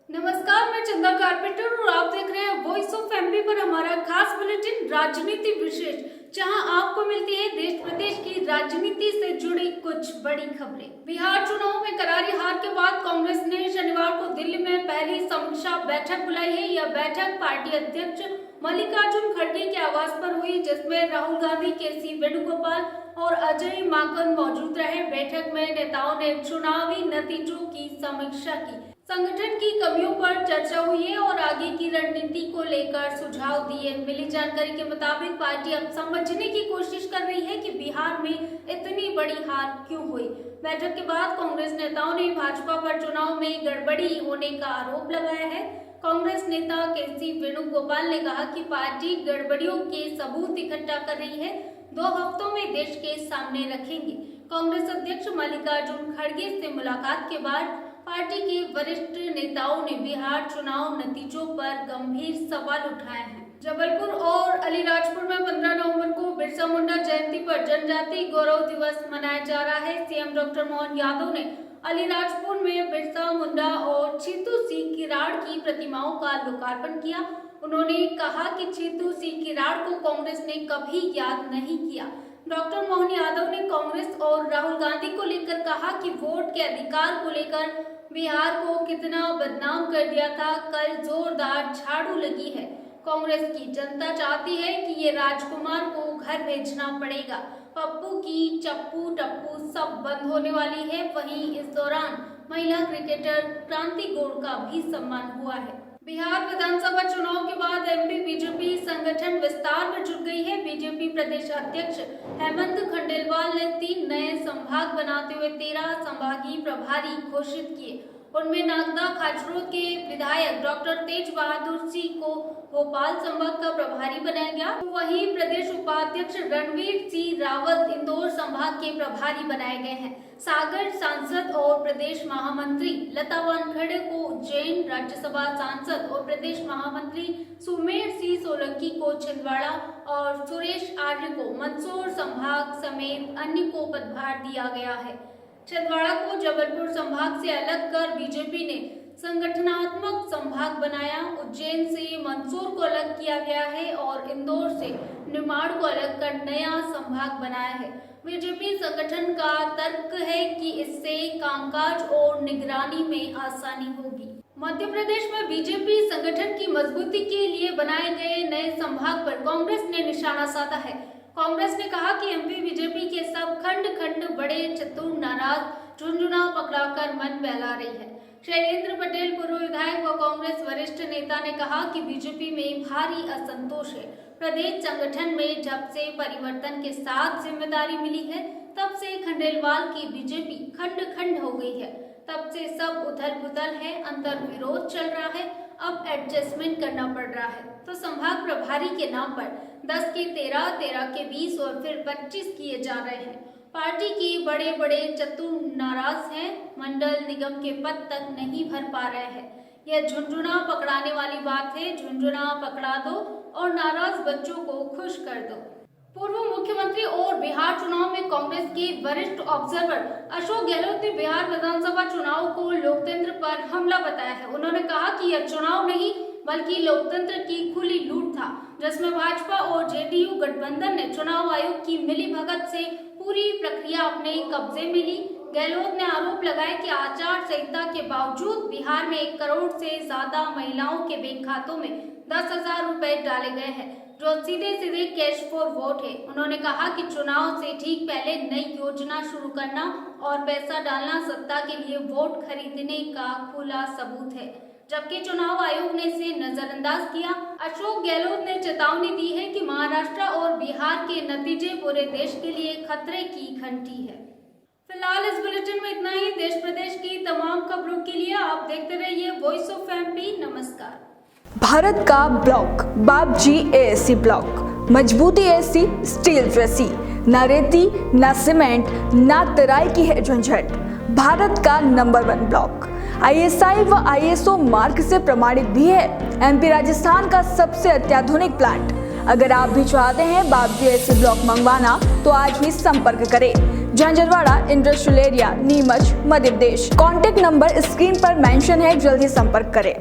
नमस्कार, मैं चंदा कारपेंटर और आप देख रहे हैं वॉइस ऑफ एमपी पर हमारा खास बुलेटिन राजनीति विशेष, जहां आपको मिलती है देश प्रदेश की राजनीति से जुड़ी कुछ बड़ी खबरें। बिहार चुनाव में करारी हार के बाद कांग्रेस ने शनिवार को दिल्ली में पहली समीक्षा बैठक बुलाई है। यह बैठक पार्टी अध्यक्ष मल्लिकार्जुन खड़गे के आवास पर हुई, जिसमें राहुल गांधी, केसी वेणुगोपाल और अजय माकन मौजूद रहे। बैठक में नेताओं ने चुनावी नतीजों की समीक्षा की, संगठन की कमियों पर चर्चा हुई है और आगे की रणनीति को लेकर सुझाव दिए। मिली जानकारी के मुताबिक पार्टी अब समझने की कोशिश कर रही है कि बिहार में इतनी बड़ी हार क्यों हुई। बैठक के बाद कांग्रेस नेताओं ने भाजपा पर चुनाव में गड़बड़ी होने का आरोप लगाया है। कांग्रेस नेता केसी वेणुगोपाल ने कहा कि पार्टी गड़बड़ियों के सबूत इकट्ठा कर रही है, 2 हफ्तों में देश के सामने रखेंगे। कांग्रेस अध्यक्ष मल्लिकार्जुन खड़गे से मुलाकात के बाद पार्टी के वरिष्ठ नेताओं ने बिहार चुनाव नतीजों पर गंभीर सवाल उठाए हैं। जबलपुर और अलीराजपुर में 15 नवंबर को बिरसा मुंडा जयंती पर जनजाति गौरव दिवस मनाया जा रहा है। सीएम डॉक्टर मोहन यादव ने अलीराजपुर में बिरसा मुंडा और छीतू सी किराड़ की प्रतिमाओं का लोकार्पण किया। उन्होंने कहा कि छीतू सी किराड़ को कांग्रेस ने कभी याद नहीं किया। डॉक्टर मोहन यादव ने कांग्रेस और राहुल गांधी को लेकर कहा कि वोट के अधिकार को लेकर बिहार को कितना बदनाम कर दिया था। कल जोरदार झाड़ू लगी है। कांग्रेस की जनता चाहती है कि ये राजकुमार को घर भेजना पड़ेगा। पप्पू की चप्पू टप्पू सब बंद होने वाली है। वहीं इस दौरान महिला क्रिकेटर क्रांति गौड़ का भी सम्मान हुआ है। बिहार विधानसभा चुनाव के बाद एमपी बीजेपी संगठन विस्तार में जुट गई है। बीजेपी प्रदेश अध्यक्ष हेमंत खंडेलवाल ने 3 नए संभाग बनाते हुए 13 संभागीय प्रभारी घोषित किए। उनमें नागदा खाचरोद के विधायक डॉक्टर तेज बहादुर सिंह को भोपाल संभाग का प्रभारी बनाया गया। वहीं प्रदेश उपाध्यक्ष रणवीर सिंह रावत इंदौर संभाग के प्रभारी बनाए गए हैं। सागर सांसद और प्रदेश महामंत्री लता वानखेड़े को उज्जैन, राज्यसभा सांसद और प्रदेश महामंत्री सुमेर सिंह सोलंकी को छिंदवाड़ा और सुरेश आर्य को मंदसौर संभाग समेत अन्य को पदभार दिया गया है। छिंदवाड़ा को जबलपुर संभाग से अलग कर बीजेपी ने संगठनात्मक संभाग बनाया। उज्जैन से मंदसौर को अलग किया गया है और इंदौर से निमाड़ को अलग कर नया संभाग बनाया है। बीजेपी संगठन का तर्क है कि इससे कामकाज और निगरानी में आसानी होगी। मध्य प्रदेश में बीजेपी संगठन की मजबूती के लिए बनाए गए नए संभाग पर कांग्रेस ने निशाना साधा है। कांग्रेस ने कहा कि एमपी बीजेपी के सब खंड बड़े चतुर नाराज झुंझुना पकड़ाकर मन बहला रही है। शैलेंद्र पटेल पूर्व विधायक व कांग्रेस वरिष्ठ नेता ने कहा कि बीजेपी में भारी असंतोष है। प्रदेश संगठन में जब से परिवर्तन के साथ जिम्मेदारी मिली है, तब से खंडेलवाल की बीजेपी खंड हो गई है। तब से सब उथल-पुथल है, अंतर विरोध चल रहा है, अब एडजस्टमेंट करना पड़ रहा है। तो संभाग प्रभारी के नाम पर 10 के 13, 13 के 20 और फिर 25 किए जा रहे हैं। पार्टी की बड़े चतुर नाराज हैं, मंडल निगम के पद तक नहीं भर पा रहे हैं। यह झुंझुना पकड़ाने वाली बात है। झुंझुना पकड़ा दो और नाराज बच्चों को खुश कर दो। पूर्व मुख्यमंत्री और बिहार चुनाव में कांग्रेस के वरिष्ठ ऑब्जर्वर अशोक गहलोत ने बिहार विधानसभा चुनाव को लोकतंत्र पर हमला बताया है। उन्होंने कहा कि यह चुनाव नहीं बल्कि लोकतंत्र की खुली लूट था, जिसमें भाजपा और जेडीयू गठबंधन ने चुनाव आयोग की मिलीभगत से पूरी प्रक्रिया अपने कब्जे में ली। गहलोत ने आरोप लगाया कि आचार संहिता के बावजूद बिहार में 1 करोड़ से ज्यादा महिलाओं के बैंक खातों में 10,000 रुपए डाले गए हैं, जो सीधे कैश फॉर वोट है। उन्होंने कहा कि चुनाव से ठीक पहले नई योजना शुरू करना और पैसा डालना सत्ता के लिए वोट खरीदने का खुला सबूत है, जबकि चुनाव आयोग ने इसे नजरअंदाज किया। अशोक गहलोत ने चेतावनी दी है कि महाराष्ट्र और बिहार के नतीजे पूरे देश के लिए खतरे की घंटी है। फिलहाल इस बुलेटिन में इतना ही। देश प्रदेश की तमाम खबरों के लिए आप देखते रहिए वॉइस ऑफ एमपी। नमस्कार। भारत का ब्लॉक बाबजी एएससी ब्लॉक, मजबूती ऐसी स्टील जैसी, न रेती न सीमेंट न तराई की है झंझट। भारत का नंबर 1 ब्लॉक आईएसआई व आईएसओ मार्क से प्रमाणित भी है। एमपी राजस्थान का सबसे अत्याधुनिक प्लांट। अगर आप भी चाहते हैं बाबजी एएससी ब्लॉक मंगवाना तो आज ही संपर्क करें। Jhanjharwada industrial area, Neemuch, Madhya Pradesh. Contact number screen पर मेंशन है, जल्दी संपर्क करें।